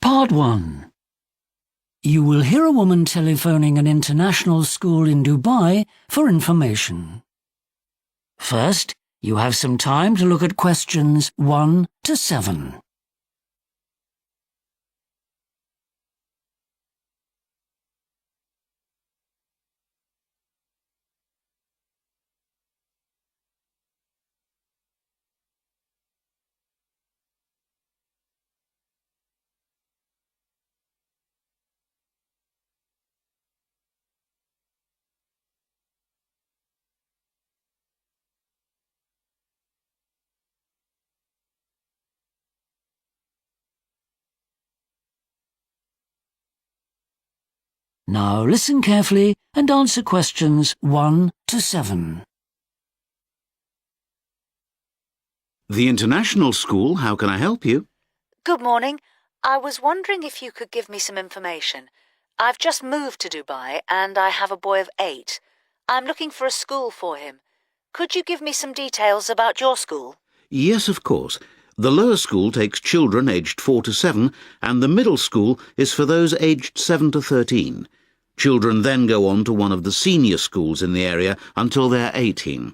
Part 1. You will hear a woman telephoning an international school in Dubai for information. First, you have some time to look at questions 1 to 7. Now listen carefully and answer questions 1 to 7. The International School, how can I help you? Good morning. I was wondering if you could give me some information. I've just moved to Dubai and I have a boy of 8. I'm looking for a school for him. Could you give me some details about your school? Yes, of course. The lower school takes children aged 4 to 7 and the middle school is for those aged 7 to 13. Children then go on to one of the senior schools in the area until they're 18.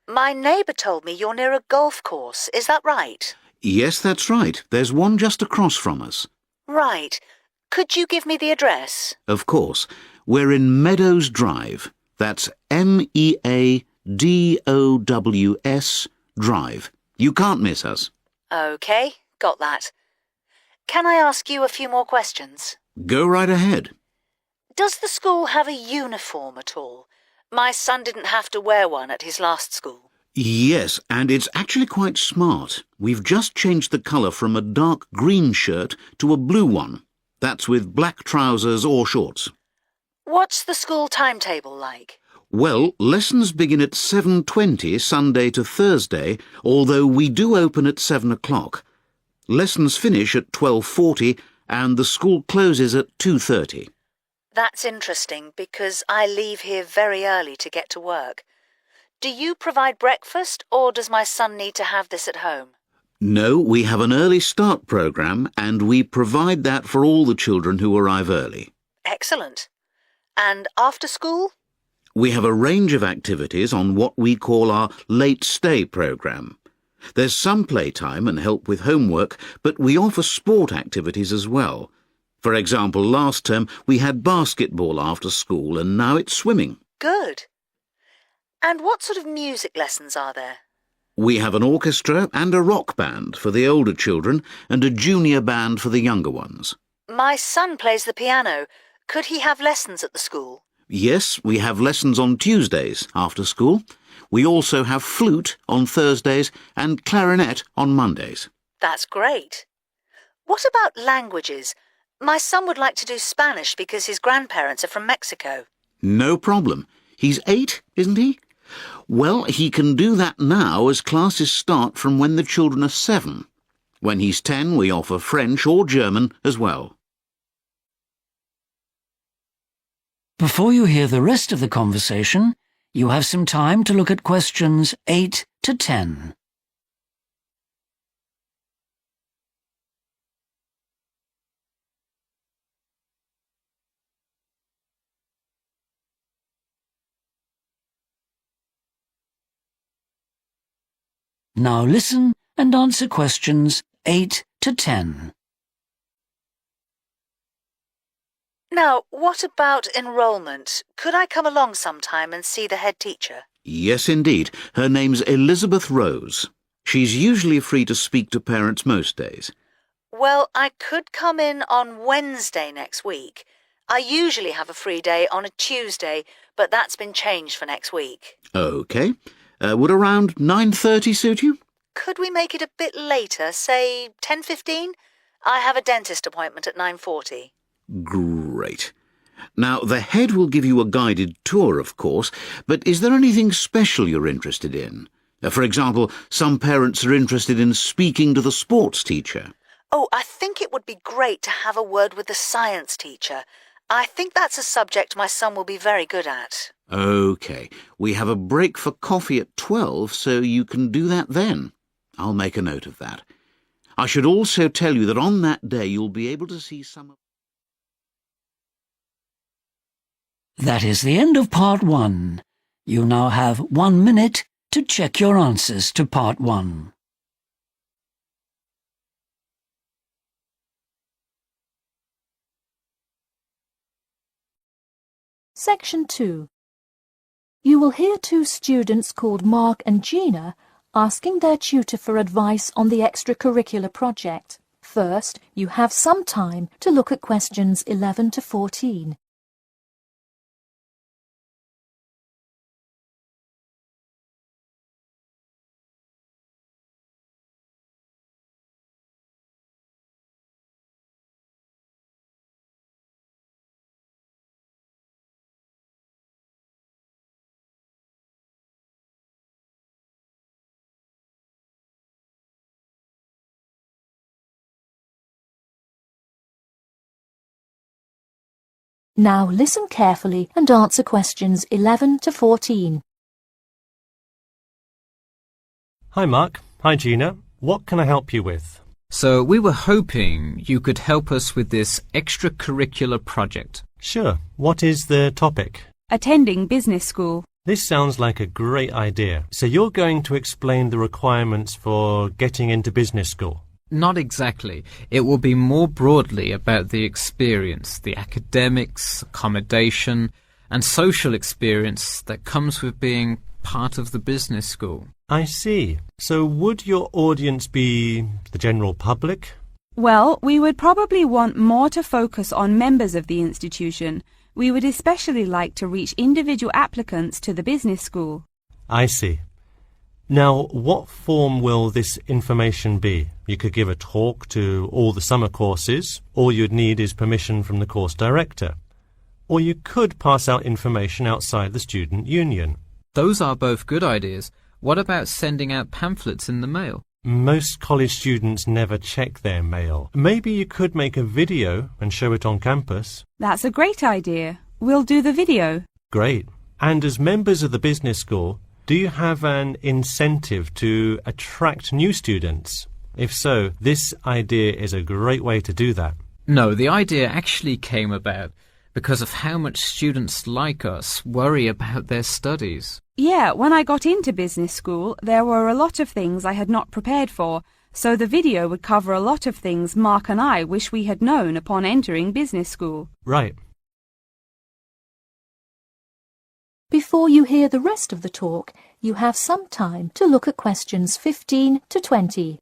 My neighbour told me you're near a golf course. Is that right? Yes, that's right. There's one just across from us. Right. Could you give me the address? Of course. We're in Meadows Drive. That's Meadows Drive. You can't miss us. OK, got that. Can I ask you a few more questions? Go right ahead. Does the school have a uniform at all? My son didn't have to wear one at his last school. Yes, and it's actually quite smart. We've just changed the colour from a dark green shirt to a blue one. That's with black trousers or shorts. What's the school timetable like? Well, lessons begin at 7:20 Sunday to Thursday, although we do open at 7 o'clock. Lessons finish at 12:40 and the school closes at 2:30. That's interesting because I leave here very early to get to work. Do you provide breakfast or does my son need to have this at home? No, we have an early start programme and we provide that for all the children who arrive early. Excellent. And after school? We have a range of activities on what we call our late stay programme. There's some playtime and help with homework, but we offer sport activities as well. For example, last term we had basketball after school and now it's swimming. Good. And what sort of music lessons are there? We have an orchestra and a rock band for the older children and a junior band for the younger ones. My son plays the piano. Could he have lessons at the school? Yes, we have lessons on Tuesdays after school. We also have flute on Thursdays and clarinet on Mondays. That's great. What about languages? My son would like to do Spanish because his grandparents are from Mexico. No problem. He's 8, isn't he? Well, he can do that now as classes start from when the children are 7. When he's 10, we offer French or German as well. Before you hear the rest of the conversation, you have some time to look at questions 8 to 10. Now listen and answer questions 8 to 10. Now, what about enrolment? Could I come along sometime and see the head teacher? Yes, indeed. Her name's Elizabeth Rose. She's usually free to speak to parents most days. Well, I could come in on Wednesday next week. I usually have a free day on a Tuesday, but that's been changed for next week. OK. Would around 9:30 suit you? Could we make it a bit later, say 10:15? I have a dentist appointment at 9:40. Great. Now, the head will give you a guided tour, of course, but is there anything special you're interested in? For example, some parents are interested in speaking to the sports teacher. Oh, I think it would be great to have a word with the science teacher. I think that's a subject my son will be very good at. OK. We have a break for coffee at 12, so you can do that then. I'll make a note of that. I should also tell you that on that day you'll be able to see some of... That is the end of part 1. You now have 1 minute to check your answers to part 1. Section 2. You will hear 2 students called Mark and Gina asking their tutor for advice on the extracurricular project. First, you have some time to look at questions 11 to 14. Now listen carefully and answer questions 11 to 14. Hi Mark. Hi Gina. What can I help you with? So we were hoping you could help us with this extracurricular project. Sure. What is the topic? Attending business school. This sounds like a great idea. So you're going to explain the requirements for getting into business school? Not exactly. It will be more broadly about the experience, the academics, accommodation, and social experience that comes with being part of the business school. I see. So would your audience be the general public? Well, we would probably want more to focus on members of the institution. We would especially like to reach individual applicants to the business school. I see. Now, what form will this information be? You could give a talk to all the summer courses. All you'd need is permission from the course director. Or you could pass out information outside the student union. Those are both good ideas. What about sending out pamphlets in the mail? Most college students never check their mail. Maybe you could make a video and show it on campus. That's a great idea. We'll do the video. Great. And as members of the business school, do you have an incentive to attract new students? If so, this idea is a great way to do that. No, the idea actually came about because of how much students like us worry about their studies. Yeah, when I got into business school, there were a lot of things I had not prepared for, so the video would cover a lot of things Mark and I wish we had known upon entering business school. Right. Before you hear the rest of the talk, you have some time to look at questions 15 to 20.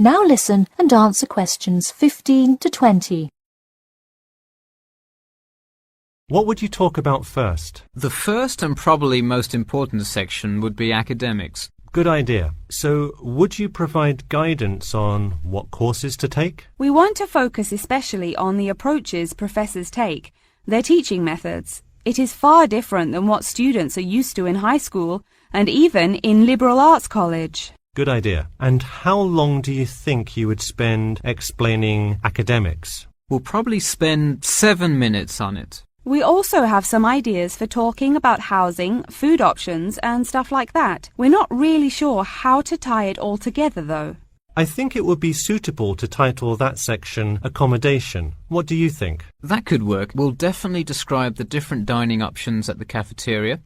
Now listen and answer questions 15 to 20. What would you talk about first? The first and probably most important section would be academics. Good idea. So, would you provide guidance on what courses to take? We want to focus especially on the approaches professors take, their teaching methods. It is far different than what students are used to in high school and even in liberal arts college. Good idea. And how long do you think you would spend explaining academics? We'll probably spend 7 minutes on it. We also have some ideas for talking about housing, food options and stuff like that. We're not really sure how to tie it all together though. I think it would be suitable to title that section Accommodation. What do you think? That could work. We'll definitely describe the different dining options at the cafeteria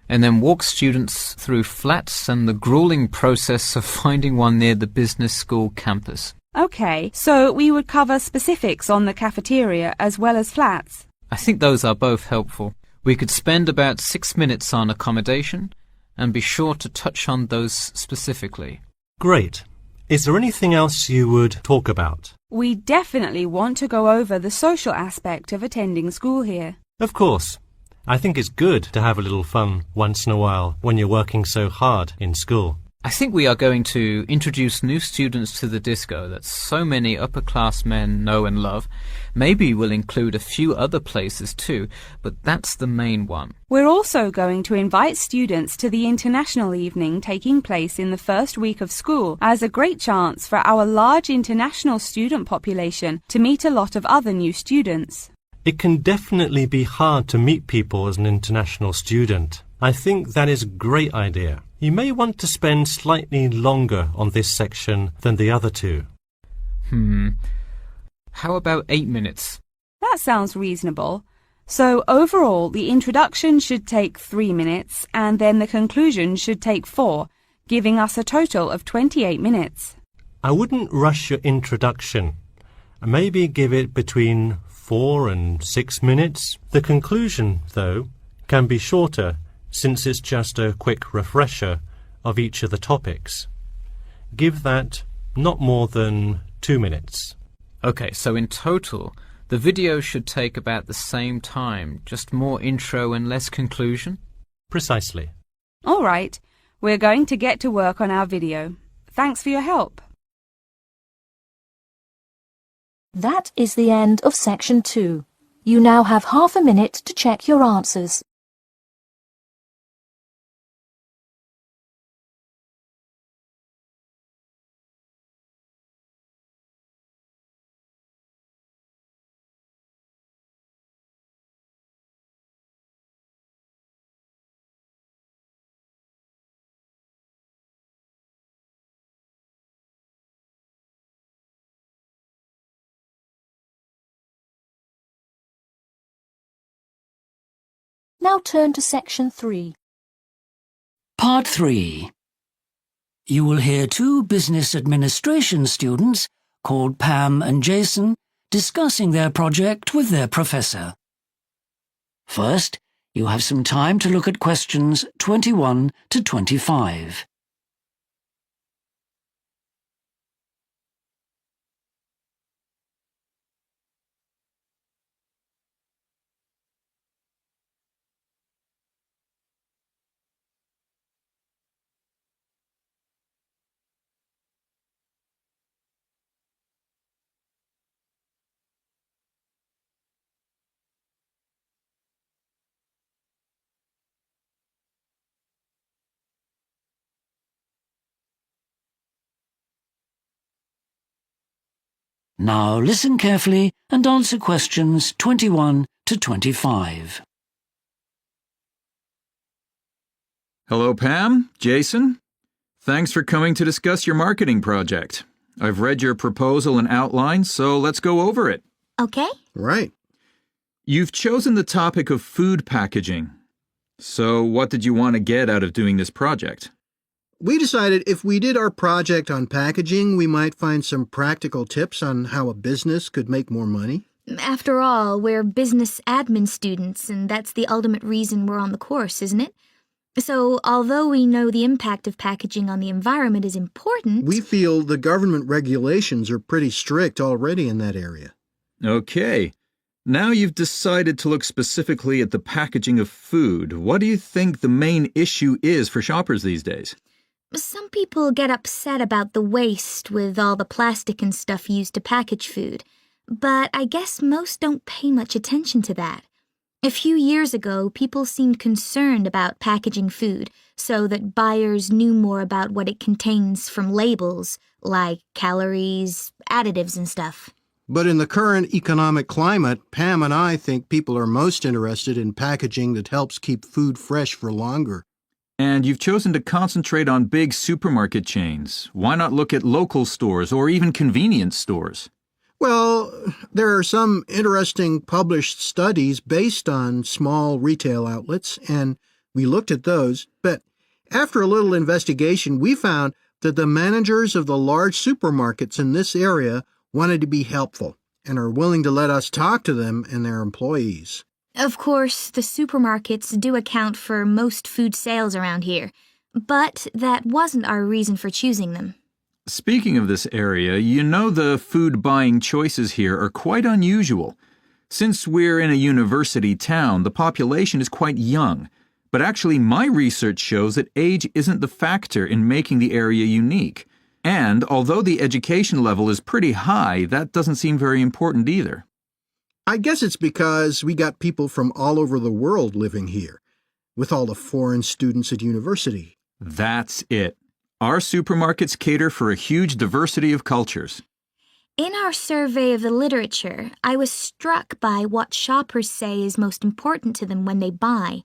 and then walk students through flats and the grueling process of finding one near the business school campus. Okay, so we would cover specifics on the cafeteria as well as flats. I think those are both helpful. We could spend about 6 minutes on accommodation and be sure to touch on those specifically. Great. Is there anything else you would talk about? We definitely want to go over the social aspect of attending school here. Of course. I think it's good to have a little fun once in a while when you're working so hard in school. I think we are going to introduce new students to the disco that so many upperclassmen know and love. Maybe we'll include a few other places too, but that's the main one. We're also going to invite students to the international evening taking place in the first week of school as a great chance for our large international student population to meet a lot of other new students. It can definitely be hard to meet people as an international student. I think that is a great idea. You may want to spend slightly longer on this section than the other two. How about 8 minutes? That sounds reasonable. So overall, the introduction should take 3 minutes and then the conclusion should take 4, giving us a total of 28 minutes. I wouldn't rush your introduction. Maybe give it between 4 and 6 minutes. The conclusion, though, can be shorter since it's just a quick refresher of each of the topics. Give that not more than 2 minutes. Okay, so in total, the video should take about the same time, just more intro and less conclusion? Precisely. All right, we're going to get to work on our video. Thanks for your help. That is the end of section 2. You now have half a minute to check your answers. Now turn to section 3. Part 3. You will hear 2 business administration students called Pam and Jason discussing their project with their professor. First, you have some time to look at questions 21 to 25. Now listen carefully and answer questions 21 to 25. Hello, Pam, Jason. Thanks for coming to discuss your marketing project. I've read your proposal and outline, so let's go over it. Okay. Right. You've chosen the topic of food packaging. So what did you want to get out of doing this project? We decided if we did our project on packaging, we might find some practical tips on how a business could make more money. After all, we're business admin students, and that's the ultimate reason we're on the course, isn't it? So, although we know the impact of packaging on the environment is important... We feel the government regulations are pretty strict already in that area. Okay. Now you've decided to look specifically at the packaging of food. What do you think the main issue is for shoppers these days? Some people get upset about the waste with all the plastic and stuff used to package food, but I guess most don't pay much attention to that. A few years ago, people seemed concerned about packaging food so that buyers knew more about what it contains from labels, like calories, additives and stuff. But in the current economic climate, Pam and I think people are most interested in packaging that helps keep food fresh for longer. And you've chosen to concentrate on big supermarket chains. Why not look at local stores or even convenience stores? Well, there are some interesting published studies based on small retail outlets, and we looked at those. But after a little investigation, we found that the managers of the large supermarkets in this area wanted to be helpful and are willing to let us talk to them and their employees. Of course, the supermarkets do account for most food sales around here, but that wasn't our reason for choosing them. Speaking of this area, you know the food buying choices here are quite unusual. Since we're in a university town, the population is quite young. But actually, my research shows that age isn't the factor in making the area unique. And although the education level is pretty high, that doesn't seem very important either. I guess it's because we got people from all over the world living here, with all the foreign students at university. That's it. Our supermarkets cater for a huge diversity of cultures. In our survey of the literature, I was struck by what shoppers say is most important to them when they buy.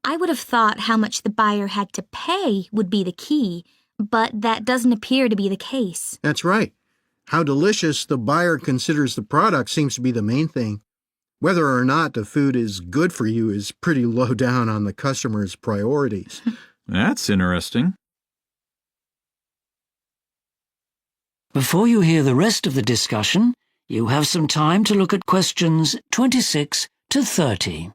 I would have thought how much the buyer had to pay would be the key, but that doesn't appear to be the case. That's right. How delicious the buyer considers the product seems to be the main thing. Whether or not the food is good for you is pretty low down on the customer's priorities. That's interesting. Before you hear the rest of the discussion, you have some time to look at questions 26 to 30.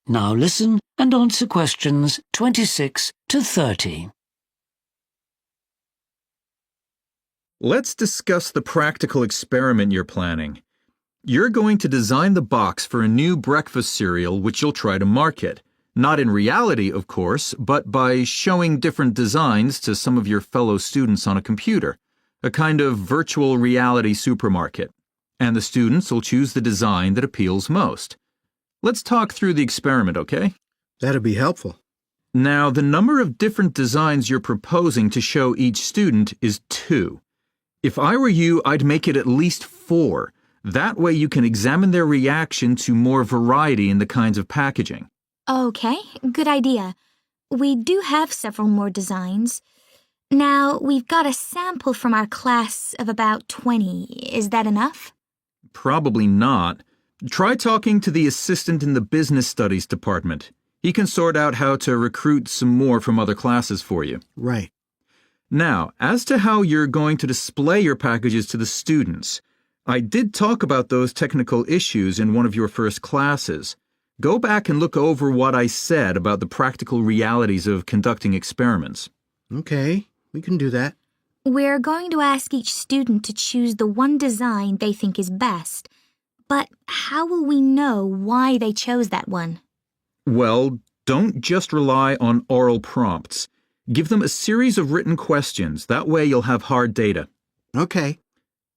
Now listen and answer questions 26 to 30. Let's discuss the practical experiment you're planning. You're going to design the box for a new breakfast cereal which you'll try to market. Not in reality, of course, but by showing different designs to some of your fellow students on a computer. A kind of virtual reality supermarket. And the students will choose the design that appeals most. Let's talk through the experiment, okay? That'd be helpful. Now, the number of different designs you're proposing to show each student is 2. If I were you, I'd make it at least 4. That way you can examine their reaction to more variety in the kinds of packaging. Okay, good idea. We do have several more designs. Now, we've got a sample from our class of about 20. Is that enough? Probably not. Try talking to the assistant in the business studies department. He can sort out how to recruit some more from other classes for you. Right. Now, as to how you're going to display your packages to the students, I did talk about those technical issues in one of your first classes. Go back and look over what I said about the practical realities of conducting experiments. Okay, we can do that. We're going to ask each student to choose the one design they think is best. But how will we know why they chose that one? Well, don't just rely on oral prompts. Give them a series of written questions. That way you'll have hard data. Okay.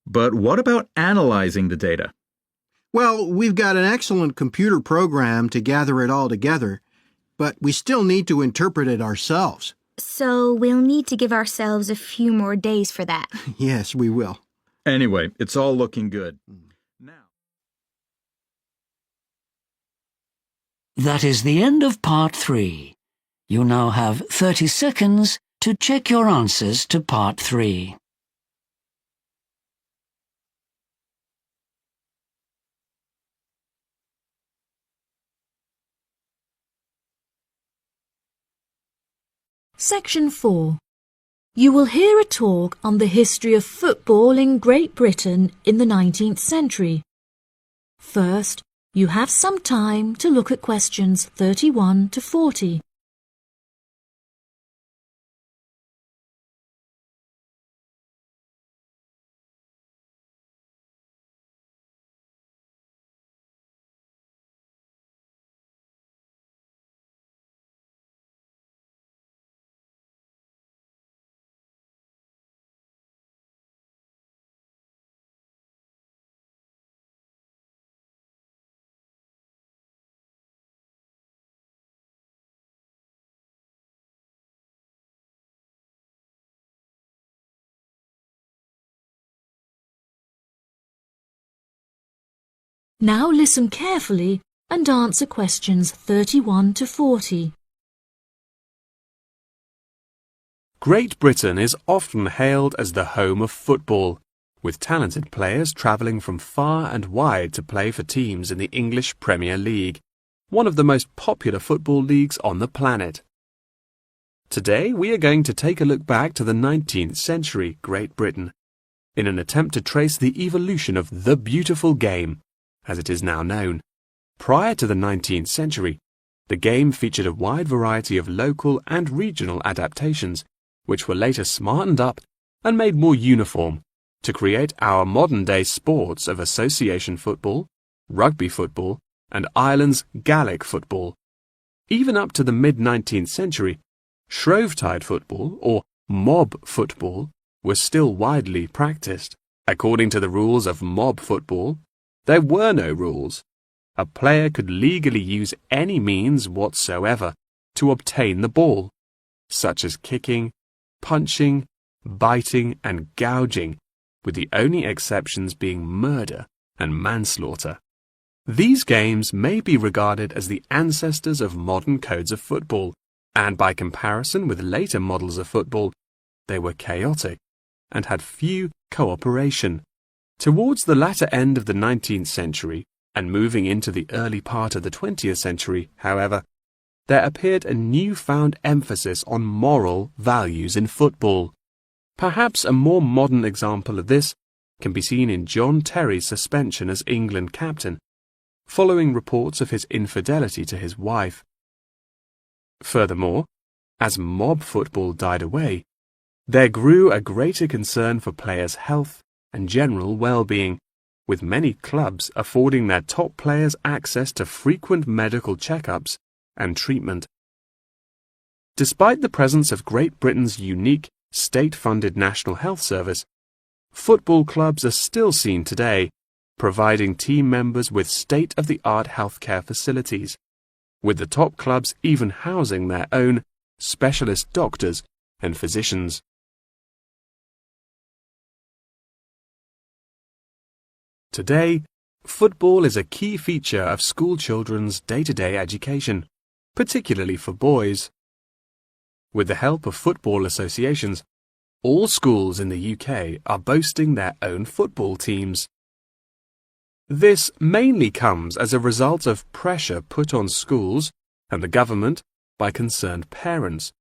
But what about analyzing the data? Well, we've got an excellent computer program to gather it all together, but we still need to interpret it ourselves. So we'll need to give ourselves a few more days for that. Yes, we will. Anyway, it's all looking good. Now. That is the end of part 3. You now have 30 seconds to check your answers to part 3. Section 4. You will hear a talk on the history of football in Great Britain in the 19th century. First, you have some time to look at questions 31 to 40. Now listen carefully and answer questions 31 to 40. Great Britain is often hailed as the home of football, with talented players travelling from far and wide to play for teams in the English Premier League, one of the most popular football leagues on the planet. Today we are going to take a look back to the 19th century Great Britain in an attempt to trace the evolution of the beautiful game, as it is now known. Prior to the 19th century, the game featured a wide variety of local and regional adaptations, which were later smartened up and made more uniform to create our modern-day sports of association football, rugby football, and Ireland's Gaelic football. Even up to the mid-19th century, Shrovetide football, or mob football, was still widely practiced. According to the rules of mob football, there were no rules. A player could legally use any means whatsoever to obtain the ball, such as kicking, punching, biting, and gouging, with the only exceptions being murder and manslaughter. These games may be regarded as the ancestors of modern codes of football, and by comparison with later models of football, they were chaotic and had few cooperation. Towards the latter end of the 19th century, and moving into the early part of the 20th century, however, there appeared a newfound emphasis on moral values in football. Perhaps a more modern example of this can be seen in John Terry's suspension as England captain, following reports of his infidelity to his wife. Furthermore, as mob football died away, there grew a greater concern for players' health and general well-being, with many clubs affording their top players access to frequent medical checkups and treatment. Despite the presence of Great Britain's unique state-funded National Health Service, football clubs are still seen today providing team members with state-of-the-art healthcare facilities, with the top clubs even housing their own specialist doctors and physicians. Today, football is a key feature of school children's day-to-day education, particularly for boys. With the help of football associations, all schools in the UK are boasting their own football teams. This mainly comes as a result of pressure put on schools and the government by concerned parents,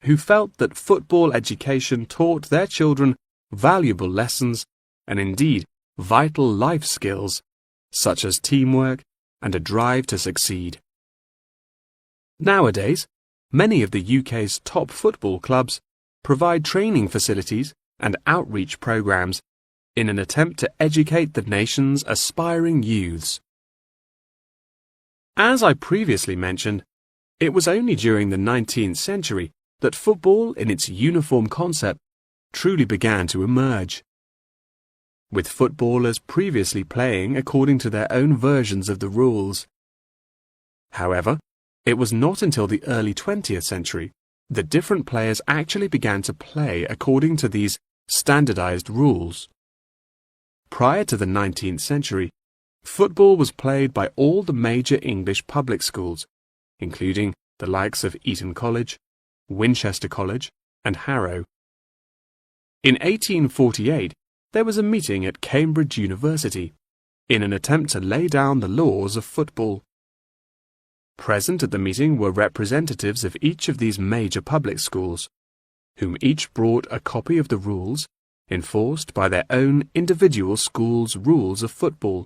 who felt that football education taught their children valuable lessons and indeed vital life skills, such as teamwork and a drive to succeed. Nowadays, many of the UK's top football clubs provide training facilities and outreach programs in an attempt to educate the nation's aspiring youths. As I previously mentioned, it was only during the 19th century that football in its uniform concept truly began to emerge, with footballers previously playing according to their own versions of the rules. However, it was not until the early 20th century that different players actually began to play according to these standardized rules. Prior to the 19th century, football was played by all the major English public schools, including the likes of Eton College, Winchester College, and Harrow. In 1848, there was a meeting at Cambridge University in an attempt to lay down the laws of football. Present at the meeting were representatives of each of these major public schools, whom each brought a copy of the rules enforced by their own individual school's rules of football.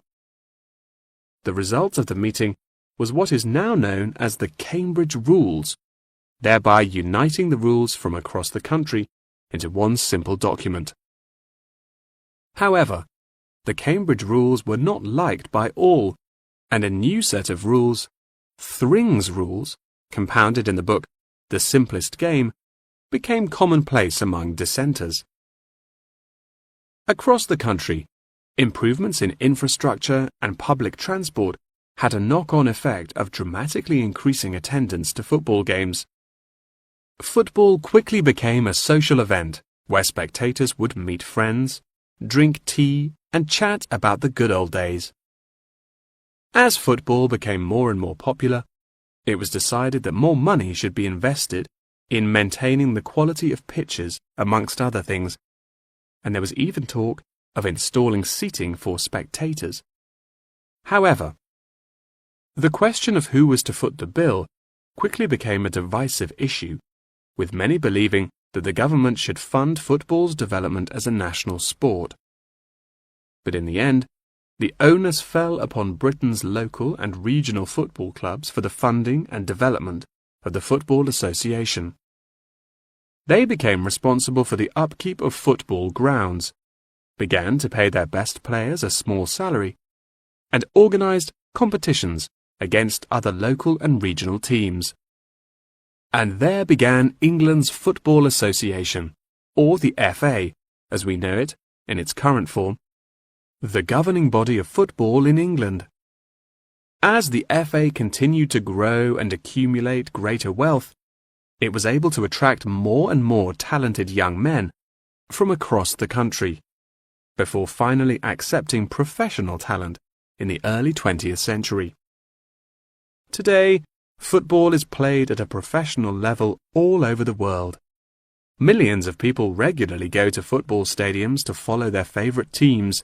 The result of the meeting was what is now known as the Cambridge Rules, thereby uniting the rules from across the country into one simple document. However, the Cambridge Rules were not liked by all, and a new set of rules, Thring's Rules, compounded in the book The Simplest Game, became commonplace among dissenters. Across the country, improvements in infrastructure and public transport had a knock-on effect of dramatically increasing attendance to football games. Football quickly became a social event where spectators would meet friends, drink tea, and chat about the good old days. As football became more and more popular, it was decided that more money should be invested in maintaining the quality of pitches, amongst other things, and there was even talk of installing seating for spectators. However, the question of who was to foot the bill quickly became a divisive issue, with many believing that the government should fund football's development as a national sport. But in the end, the onus fell upon Britain's local and regional football clubs for the funding and development of the Football Association. They became responsible for the upkeep of football grounds, began to pay their best players a small salary, and organised competitions against other local and regional teams. And there began England's Football Association, or the FA, as we know it in its current form, the governing body of football in England. As the FA continued to grow and accumulate greater wealth, it was able to attract more and more talented young men from across the country, before finally accepting professional talent in the early 20th century. Today, football is played at a professional level all over the world. Millions of people regularly go to football stadiums to follow their favourite teams,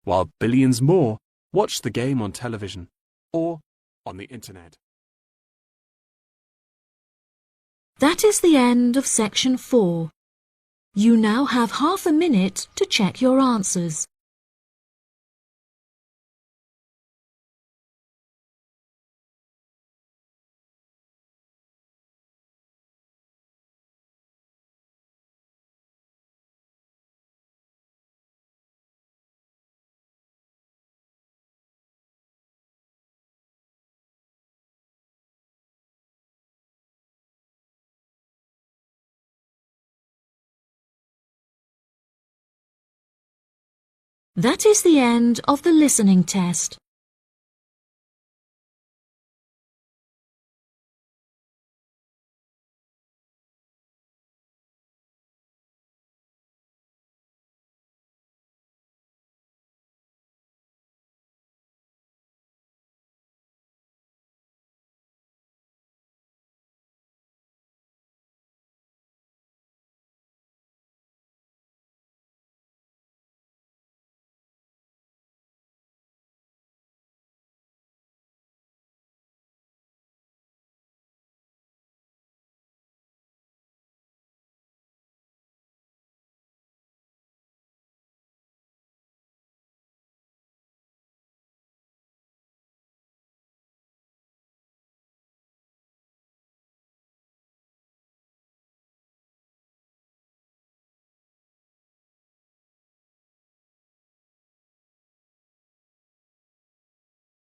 while billions more watch the game on television or on the internet. That is the end of section 4. You now have half a minute to check your answers. That is the end of the listening test.